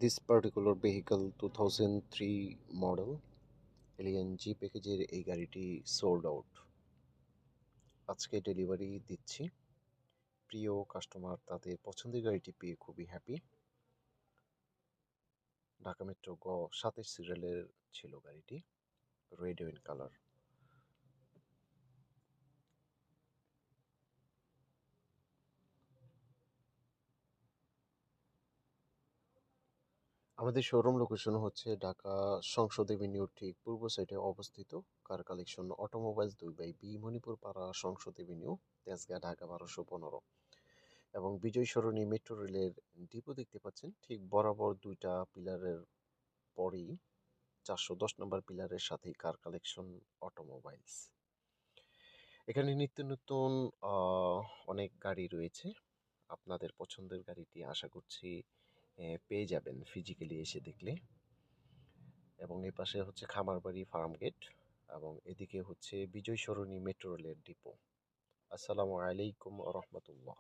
This particular vehicle 2003 model alien জি প্যাকেজের এই গাড়িটি সোল্ড আউট। আজকে ডেলিভারি দিচ্ছি। প্রিয় কাস্টমার তাদের পছন্দের গাড়িটি পেয়ে খুবই হ্যাপি। ঢাকা মেট্রো 7 সিরিয়ালের ছিল গাড়িটি, রেড ওয়াইন কালার। আমাদের শোরুম লোকেশন হচ্ছে ঢাকা সংসদ এভিনিউর ঠিক পূর্ব সাইডে অবস্থিত। Car collection automobiles 2/B, Manipur পাড়া, সংসদ এভিনিউ, তেজগাঁ, ঢাকা 1215। এবং বিজয় সরণি মেট্রো রেলের ডিপো দেখতে পাচ্ছেন, ঠিক বরাবর দুইটা পিলারের পরেই 410 নম্বর পিলারের সাথেই কার কালেকশন অটোমোবাইলস। এখানে নিত্য নতুন অনেক গাড়ি রয়েছে। আপনাদের পছন্দের গাড়িটি আশা করছি পেয়ে যাবেন ফিজিক্যালি এসে দেখলে। এবং এই পাশে হচ্ছে খামারবাড়ি ফার্ম গেট, এবং এদিকে হচ্ছে বিজয় সরণি মেট্রো রেলের ডিপো। আসসালামু আলাইকুম রহমতুল্লাহ।